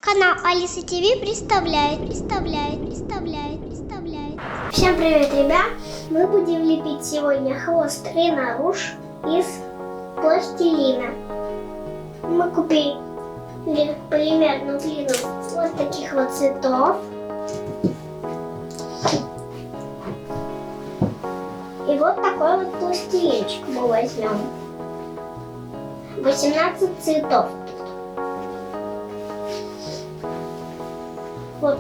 Канал Алиса ТВ представляет. Всем привет, ребят! Мы будем лепить сегодня хвост Ренаруш из пластилина. Мы купили полимерную глину вот таких вот цветов. И вот такой вот пластилинчик мы возьмем. 18 цветов. Вот,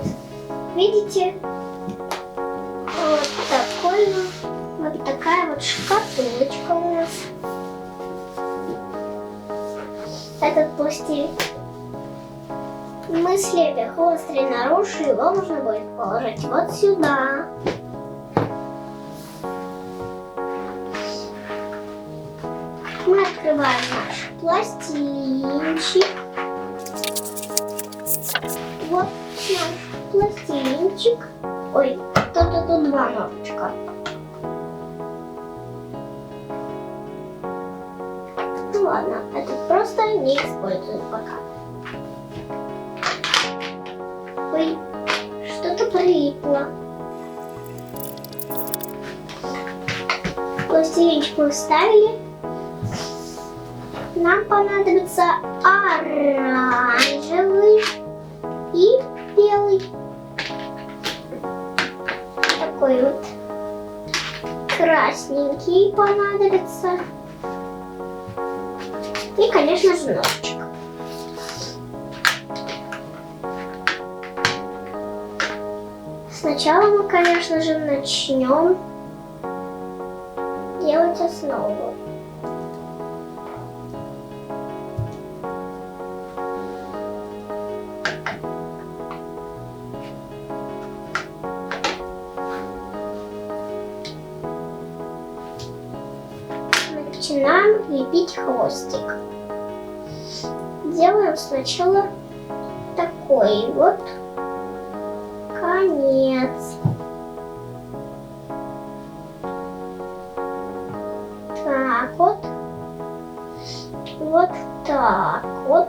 видите, вот такая вот шкатулочка у нас. Этот пластилин. Мы слепим хвост Ренаруш, и его нужно будет положить вот сюда. Мы открываем наш пластилинчик. Вот наш пластилинчик. Ой, кто-то тут два ножичка. Ну ладно, этот просто не используем пока. Ой, что-то прилипло. Пластилинчик мы вставили. Нам понадобится оранжевый и белый. Такой вот красненький понадобится. И, конечно же, ножичек. Сначала мы, конечно же, начнем делать основу. Начинаем лепить хвостик. Делаем сначала такой вот конец. Так вот. Вот так вот.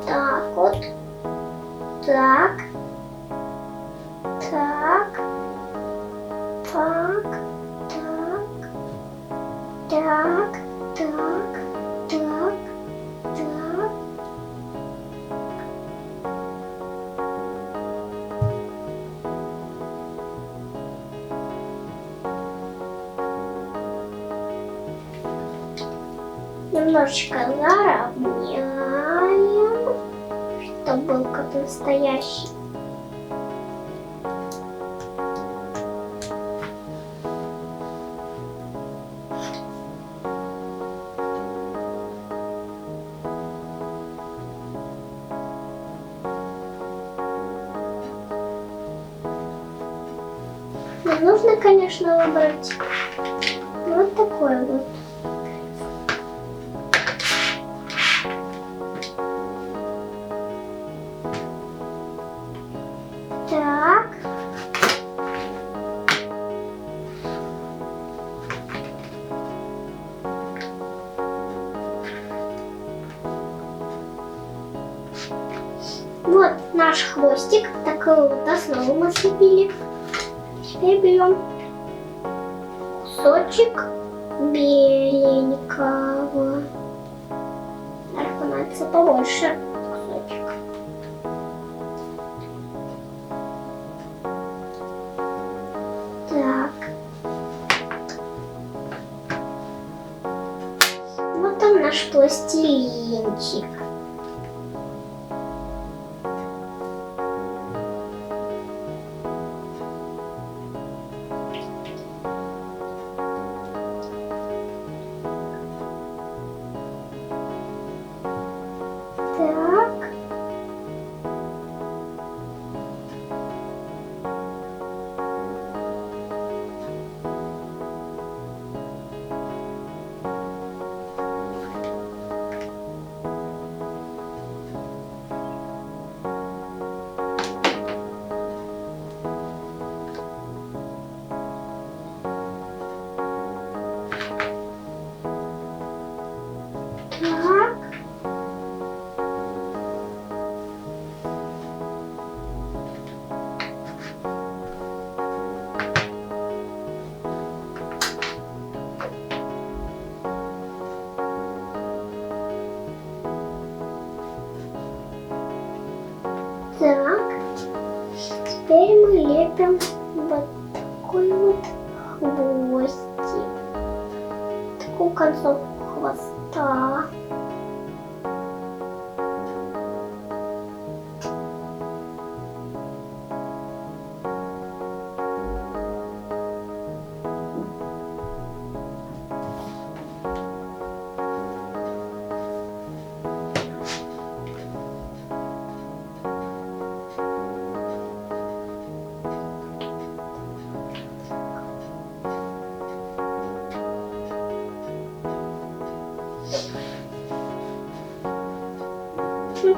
Так вот. Так. Так. Так. Так, так, так, так. Немножечко заровняем, чтобы был как настоящий. Нам нужно, конечно, выбрать вот такой вот. Так. Вот наш хвостик. Такую вот основу мы слепили. Теперь берем кусочек беленького. Так, понадобится побольше кусочек. Так. Вот он наш пластилинчик. Так. теперь мы лепим вот такой вот хвостик. Такую концовку хвоста.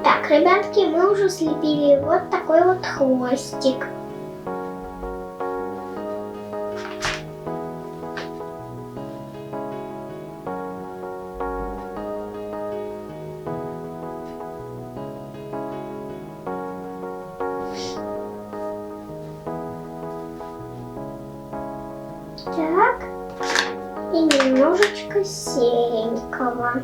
Так, ребятки, мы уже слепили вот такой вот хвостик. Так, и немножечко серенького.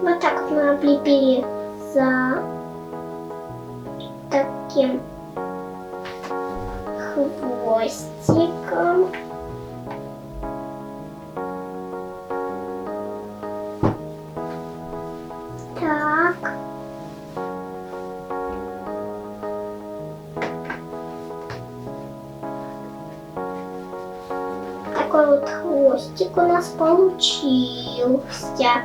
Вот так вот мы облепили за таким хвостиком. Так. Такой вот хвостик у нас получился.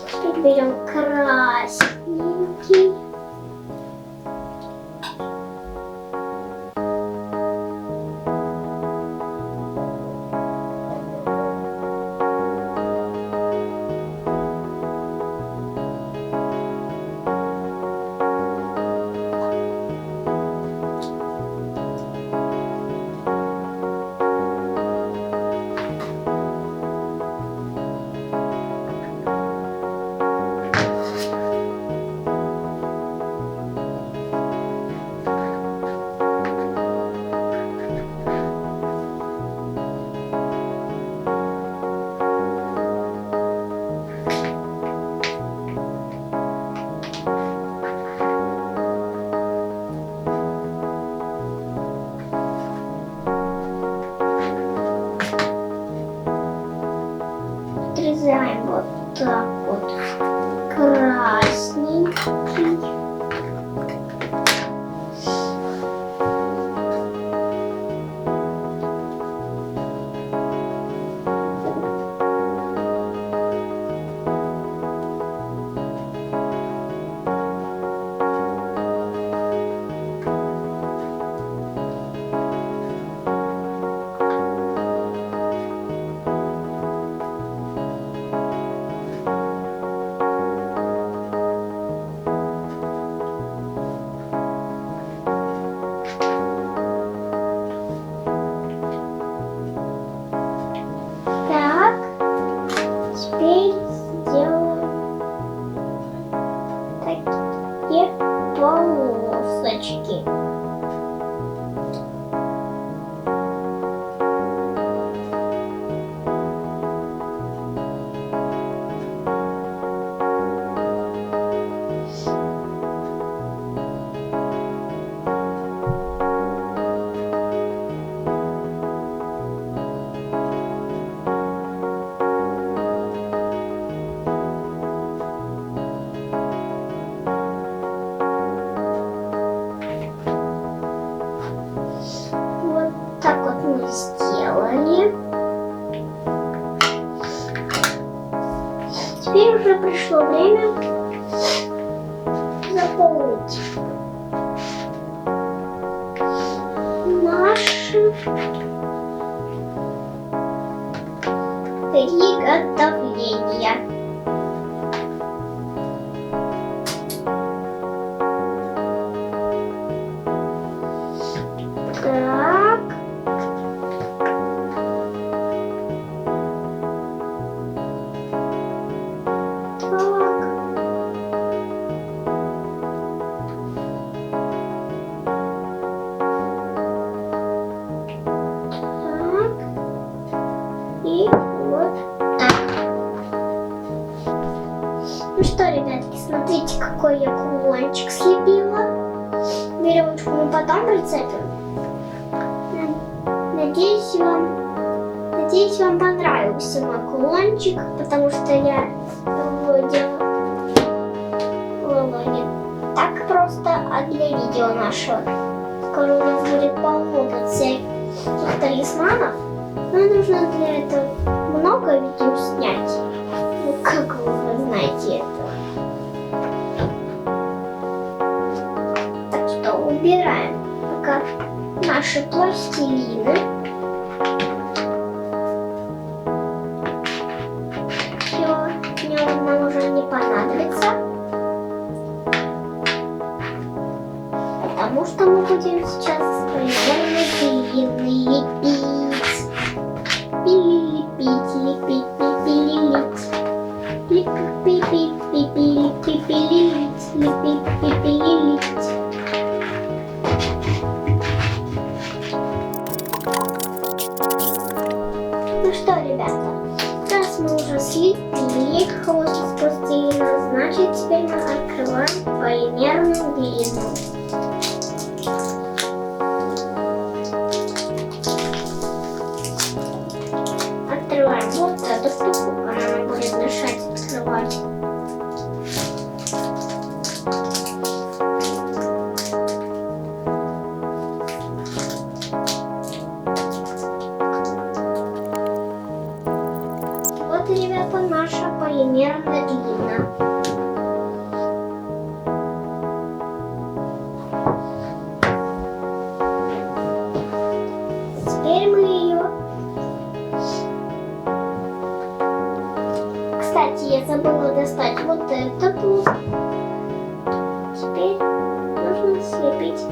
Теперь берем красненький. Отрезаем вот так вот красненький. сделали. Теперь уже пришло время заполнить наше приготовление. Так. И вот так. Ну что, ребятки, смотрите, какой я кулончик слепила. Веревочку мы потом прицепим. Надеюсь, вам понравился мой кулончик, потому что я его делала не так просто, а для видео нашего. Скоро у нас будет полно всяких талисманов. Но нужно для этого много видео снять. Ну, как вы знаете это. Так что убираем пока наши пластилины. Все, нам уже не понадобится. Потому что мы будем сейчас специально длинные лепить. Ну что, ребята, раз мы уже слепили хвостик с пластилина, значит теперь мы открываем полимерную глину. Открываем вот эту штуку, она нам будет мешать открывать. Вот, ребята, наша полимерная глина. Теперь мы ее... Кстати, я забыла достать вот эту. Теперь нужно слепить.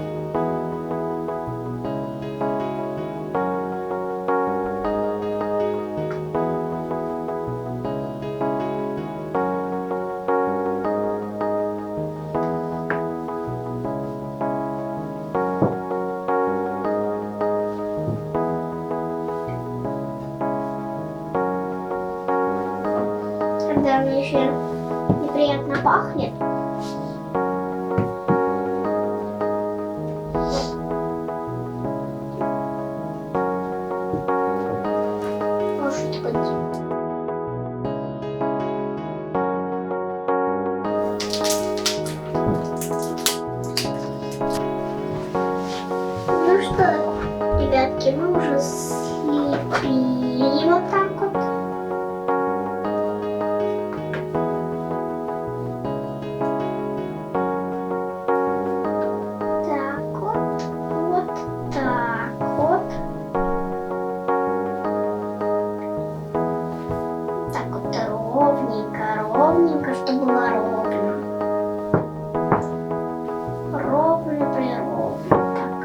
Когда мне еще неприятно пахнет. Может быть. Ну что, ребятки, мы уже слепили вот так вот. Ровненько, чтобы было ровно. Ровно, так.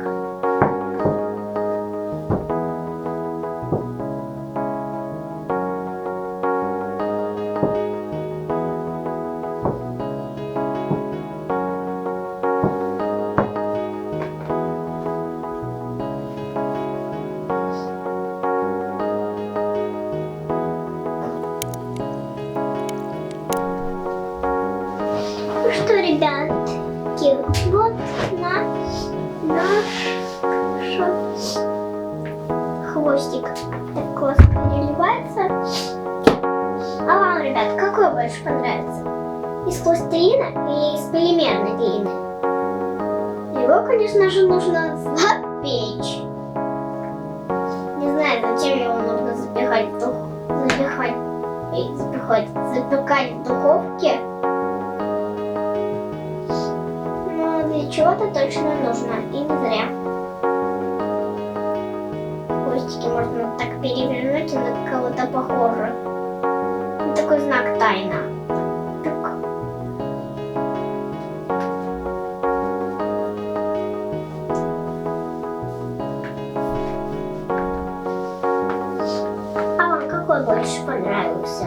Ну что, ребятки, вот наш хвостик так классно переливается. А вам, ребят, какой больше понравится? Из пластилина или из полимерной глины? Его, конечно же, нужно запечь. Не приходится запекать в духовке. Но для чего-то точно нужно, и не зря. Хвостики можно так перевернуть и на кого-то похоже. Такой знак тайна. А вам какой больше понравился?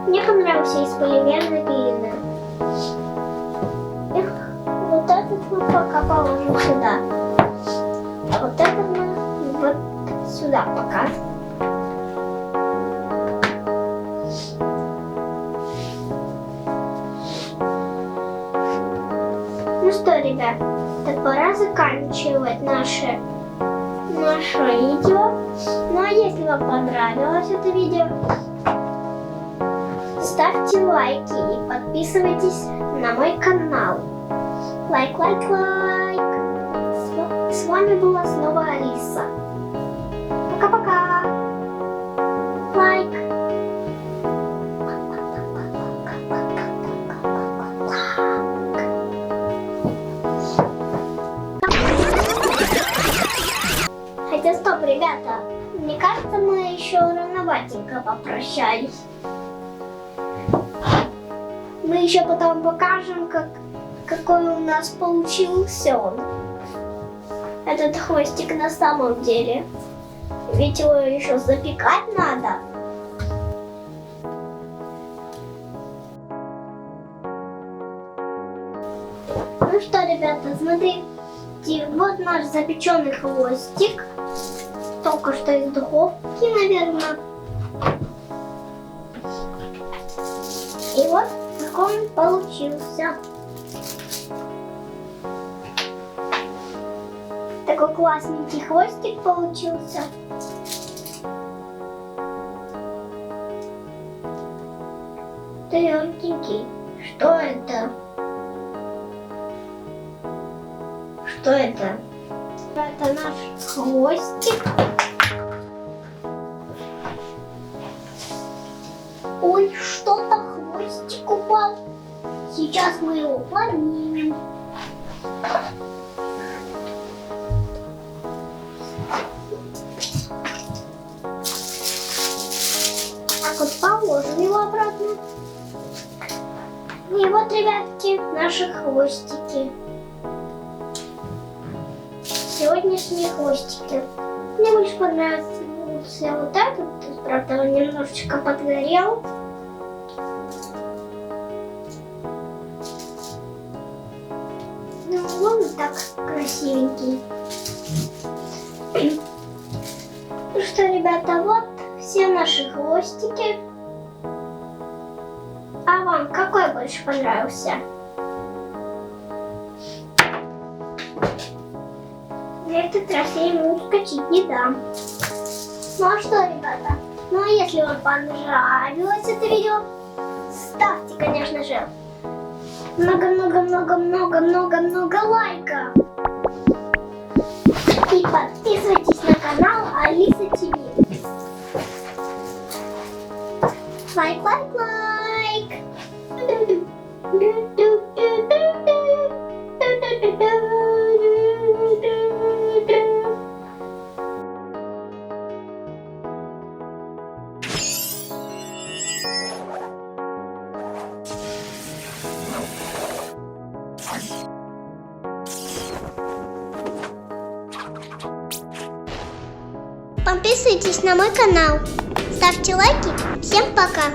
Мне понравился из полимерной глины. Вот этот мы пока положим сюда. А вот этот мы вот сюда пока. Ну что, ребят, так пора заканчивать наше видео. Ну а если вам понравилось это видео, ставьте лайки и подписывайтесь на мой канал. Лайк. С вами была снова Алиса. Пока-пока. Лайк. Хотя стоп, ребята, мне кажется, мы еще рановатенько попрощались. Мы еще потом покажем, какой у нас получился он. Этот хвостик на самом деле. Ведь его еще запекать надо. Ну что, ребята, смотрите, вот наш запеченный хвостик. Только что из духовки, наверное. И вот как он получился. Такой классненький хвостик получился. Тверденький. Что это? Что это? Это наш хвостик. Ой, что-то хвостик упал. Сейчас мы его поднимем. Так вот положим его обратно. И вот, ребятки, наши хвостики. Сегодняшние хвостики. Мне больше понравился вот этот. Правда, он немножечко подгорел. Ну, он так красивенький. Ну что, ребята, вот все наши хвостики. А вам какой больше понравился? На этот раз я ему ускочить не дам. Ну а что, ребята? Ну а если вам понравилось это видео, ставьте, конечно же, много-много-много-много-много-много лайков. И подписывайтесь на канал Алиса ТВ. Лайк. Подписывайтесь на мой канал, ставьте лайки. Всем пока!